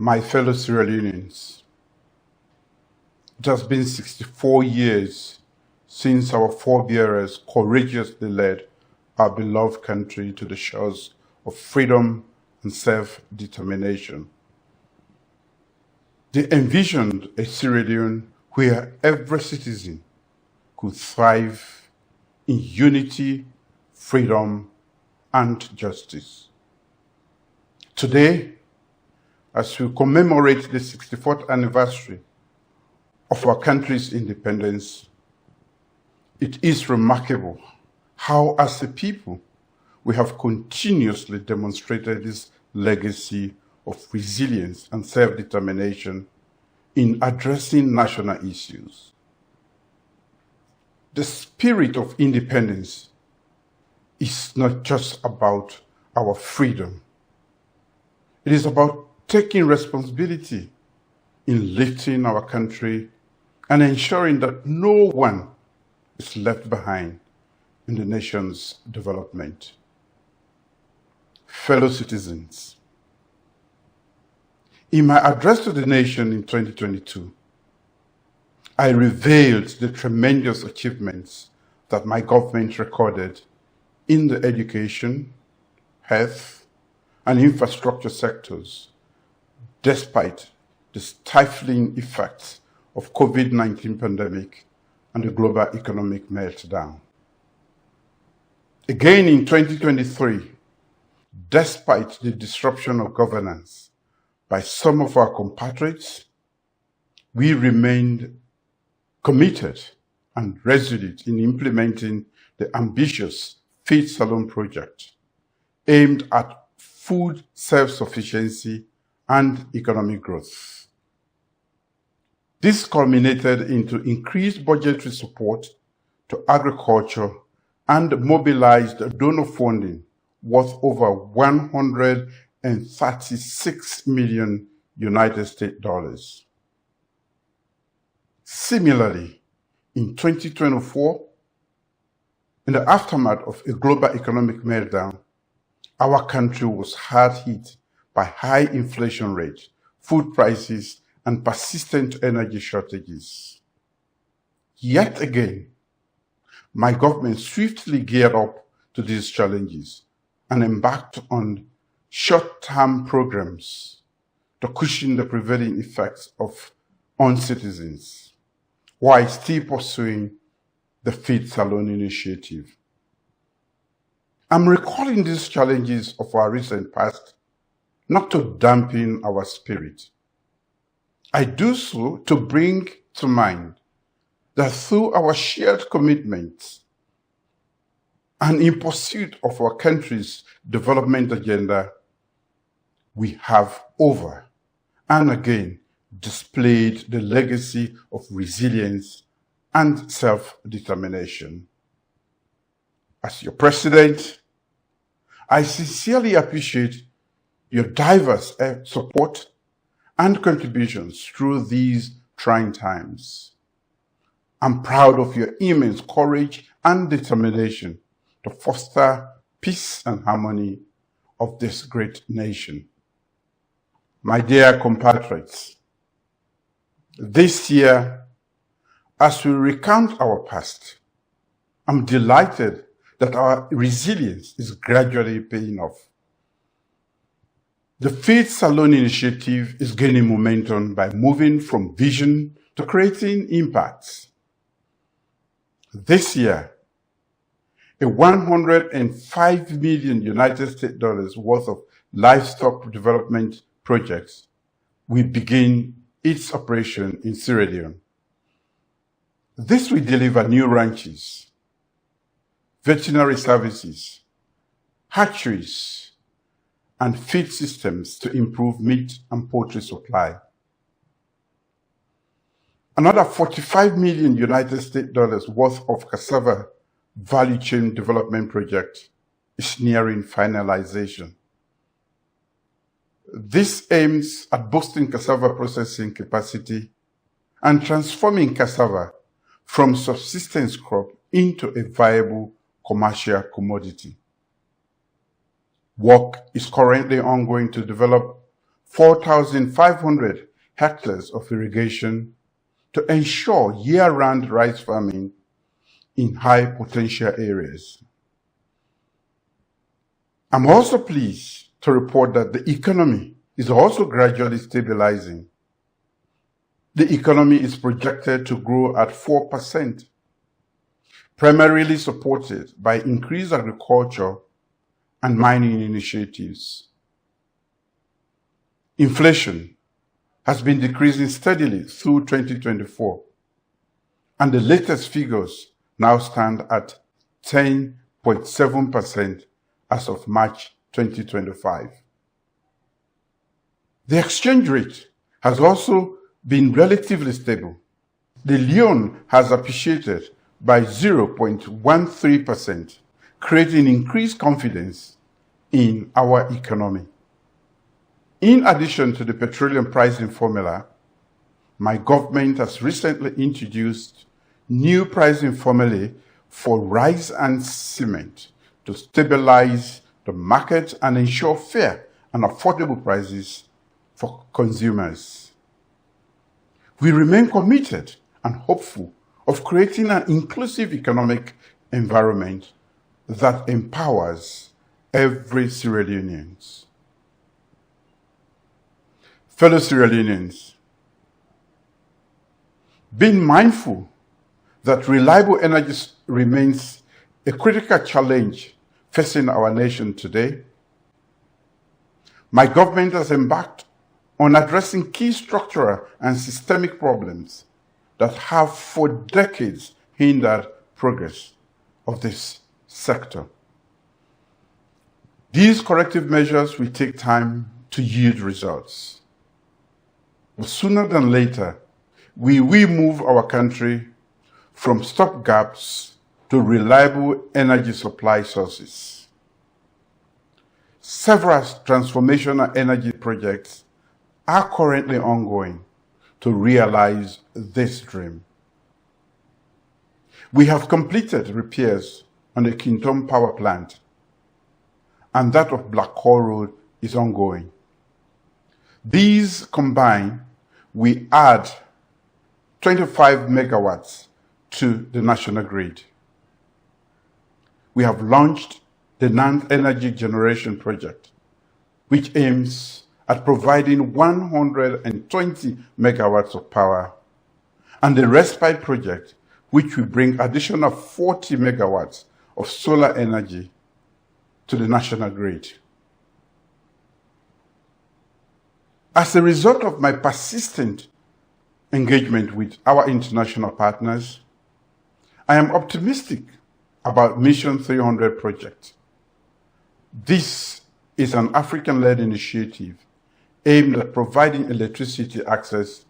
My fellow Sierra Leoneans, it has been 64 years since our forebearers courageously led our beloved country to the shores of freedom and self-determination. They envisioned a Sierra Leone where every citizen could thrive in unity, freedom, and justice. Today, as we commemorate the 64th anniversary of our country's independence, it is remarkable how, as a people, we have continuously demonstrated this legacy of resilience and self-determination in addressing national issues. The spirit of independence is not just about our freedom. It is about taking responsibility in lifting our country and ensuring that no one is left behind in the nation's development. Fellow citizens, in my address to the nation in 2022, I revealed the tremendous achievements that my government recorded in the education, health, and infrastructure sectors, despite the stifling effects of COVID-19 pandemic and the global economic meltdown. Again in 2023, despite the disruption of governance by some of our compatriots, we remained committed and resolute in implementing the ambitious Feed Salon project aimed at food self-sufficiency and economic growth. This culminated into increased budgetary support to agriculture and mobilized donor funding worth over $136 million United States dollars. Similarly, in 2024, in the aftermath of a global economic meltdown, our country was hard hit by high inflation rate, food prices, and persistent energy shortages. Yet again, my government swiftly geared up to these challenges and embarked on short-term programs to cushion the prevailing effects on citizens, while still pursuing the Feed Salon initiative. I'm recalling these challenges of our recent past not to dampen our spirit. I do so to bring to mind that through our shared commitments and in pursuit of our country's development agenda, we have over and again displayed the legacy of resilience and self-determination. As your president, I sincerely appreciate your diverse support and contributions through these trying times. I'm proud of your immense courage and determination to foster peace and harmony of this great nation. My dear compatriots, this year, as we recount our past, I'm delighted that our resilience is gradually paying off. The Feed Salon initiative is gaining momentum by moving from vision to creating impacts. This year, a $105 million United States dollars worth of livestock development projects will begin its operation in Sierra Leone. This will deliver new ranches, veterinary services, hatcheries, and feed systems to improve meat and poultry supply. Another $45 million United States dollars worth of cassava value chain development project is nearing finalization. This aims at boosting cassava processing capacity and transforming cassava from subsistence crop into a viable commercial commodity. Work is currently ongoing to develop 4,500 hectares of irrigation to ensure year-round rice farming in high potential areas. I'm also pleased to report that the economy is also gradually stabilizing. The economy is projected to grow at 4%, primarily supported by increased agriculture and mining initiatives. Inflation has been decreasing steadily through 2024, and the latest figures now stand at 10.7% as of March 2025. The exchange rate has also been relatively stable. The yuan has appreciated by 0.13%, creating increased confidence in our economy. In addition to the petroleum pricing formula, my government has recently introduced new pricing formulae for rice and cement to stabilize the market and ensure fair and affordable prices for consumers. We remain committed and hopeful of creating an inclusive economic environment that empowers every Sierra Leonean. Fellow Sierra Leoneans, being mindful that reliable energy remains a critical challenge facing our nation today, my government has embarked on addressing key structural and systemic problems that have for decades hindered progress of this sector. These corrective measures will take time to yield results. But sooner than later, we will move our country from stopgaps to reliable energy supply sources. Several transformational energy projects are currently ongoing to realize this dream. We have completed repairs on the Kintom Power Plant, and that of Black Hall Road is ongoing. These combined, we add 25 megawatts to the national grid. We have launched the NAND Energy Generation Project, which aims at providing 120 megawatts of power, and the Respite Project, which will bring additional 40 megawatts of solar energy to the national grid. As a result of my persistent engagement with our international partners, I am optimistic about Mission 300 project. This is an African-led initiative aimed at providing electricity access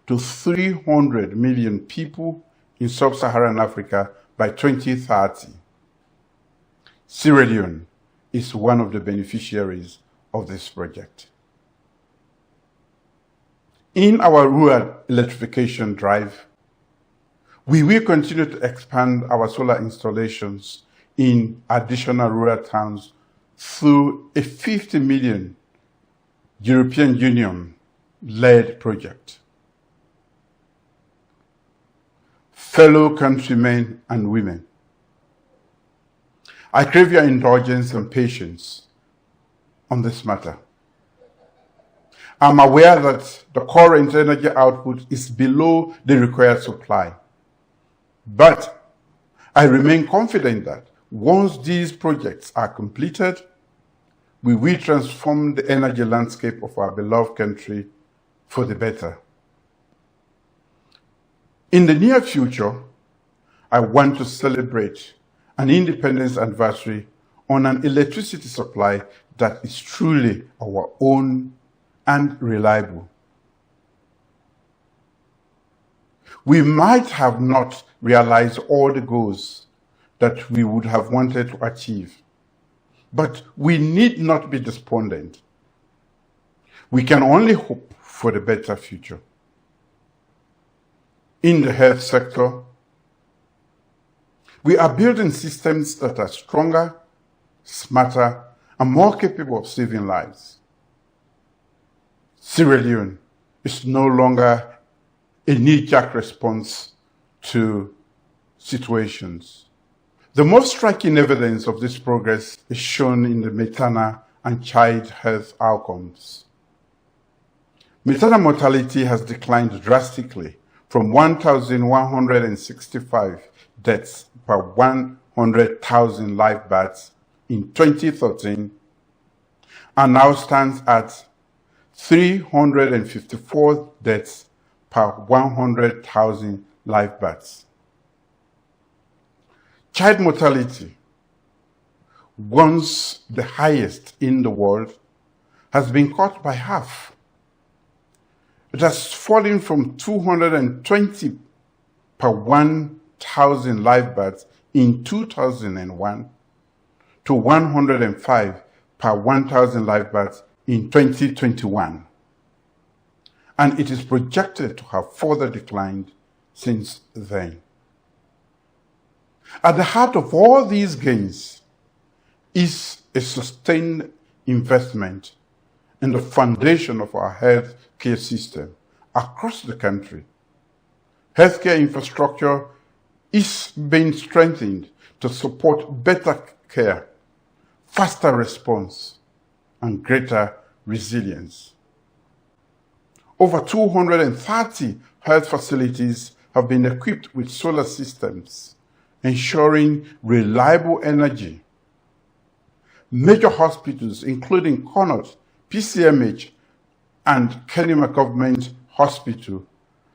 to 300 million people in sub-Saharan Africa by 2030. Sierra Leone is one of the beneficiaries of this project. In our rural electrification drive, we will continue to expand our solar installations in additional rural towns through a 50 million European Union-led project. Fellow countrymen and women, I crave your indulgence and patience on this matter. I'm aware that the current energy output is below the required supply, but I remain confident that once these projects are completed, we will transform the energy landscape of our beloved country for the better. In the near future, I want to celebrate an independence anniversary on an electricity supply that is truly our own and reliable. We might have not realized all the goals that we would have wanted to achieve, but we need not be despondent. We can only hope for the better future. In the health sector, we are building systems that are stronger, smarter, and more capable of saving lives. Sierra Leone is no longer a knee-jerk response to situations. The most striking evidence of this progress is shown in the maternal and child health outcomes. Maternal mortality has declined drastically from 1,165 deaths per 100,000 live births in 2013 and now stands at 354 deaths per 100,000 live births. Child mortality, once the highest in the world, has been cut by half. It has fallen from 220 per 1,000 live births in 2001 to 105 per 1,000 live births in 2021. And it is projected to have further declined since then. At the heart of all these gains is a sustained investment in the foundation of our health care system across the country. Healthcare infrastructure is being strengthened to support better care, faster response, and greater resilience. Over 230 health facilities have been equipped with solar systems, ensuring reliable energy. Major hospitals, including Connaught, PCMH, and Kenema Government Hospital,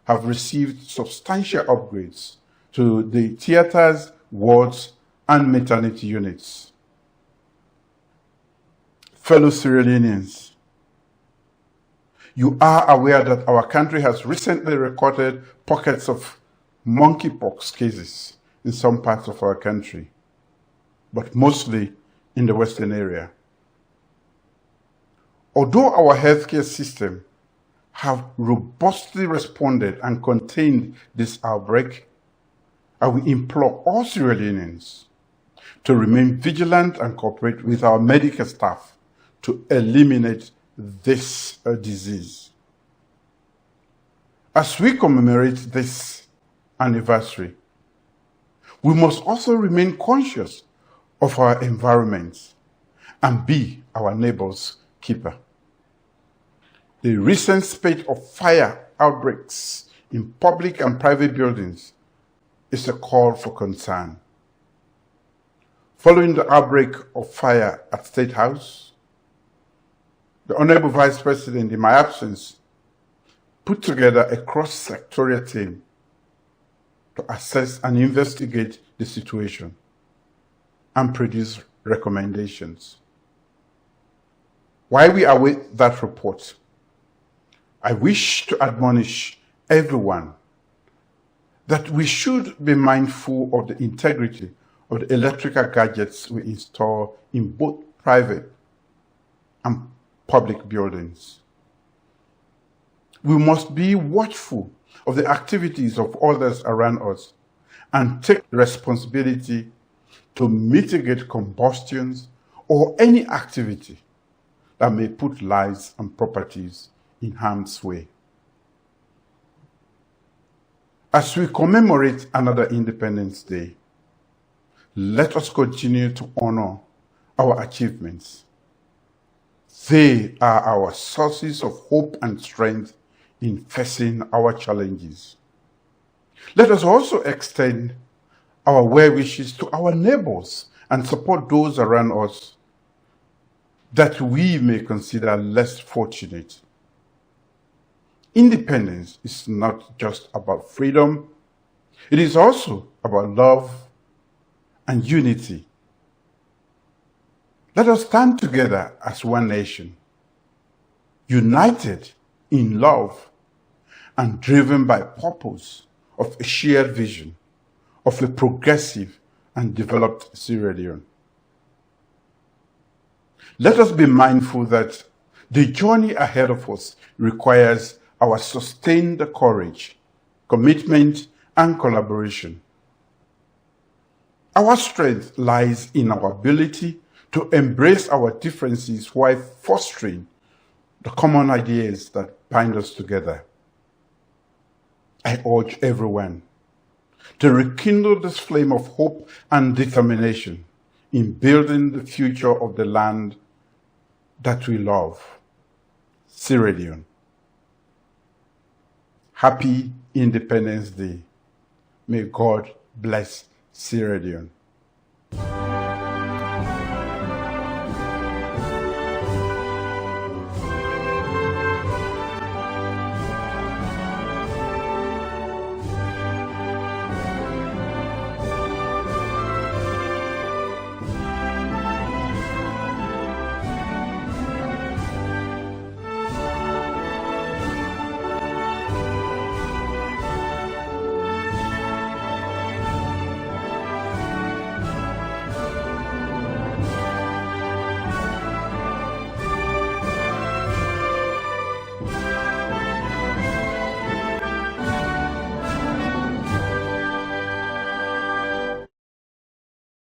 have received substantial upgrades to the theaters, wards, and maternity units. Fellow Sierra Leoneans, you are aware that our country has recently recorded pockets of monkeypox cases in some parts of our country, but mostly in the western area. Although our healthcare system have robustly responded and contained this outbreak, I will implore all Sierra Leoneans to remain vigilant and cooperate with our medical staff to eliminate this disease. As we commemorate this anniversary, we must also remain conscious of our environment and be our neighbor's keeper. The recent spate of fire outbreaks in public and private buildings is a call for concern. Following the outbreak of fire at State House, the Honorable Vice President, in my absence, put together a cross-sectorial team to assess and investigate the situation and produce recommendations. While we await that report, I wish to admonish everyone that we should be mindful of the integrity of the electrical gadgets we install in both private and public buildings. We must be watchful of the activities of others around us and take responsibility to mitigate combustions or any activity that may put lives and properties in harm's way. As we commemorate another Independence Day, let us continue to honor our achievements. They are our sources of hope and strength in facing our challenges. Let us also extend our well wishes to our neighbors and support those around us that we may consider less fortunate. Independence is not just about freedom, it is also about love and unity. Let us stand together as one nation, united in love and driven by purpose of a shared vision of a progressive and developed Sierra Leone. Let us be mindful that the journey ahead of us requires our sustained courage, commitment, and collaboration. Our strength lies in our ability to embrace our differences while fostering the common ideas that bind us together. I urge everyone to rekindle this flame of hope and determination in building the future of the land that we love, Sierra Leone. Happy Independence Day. May God bless Sierra Leone.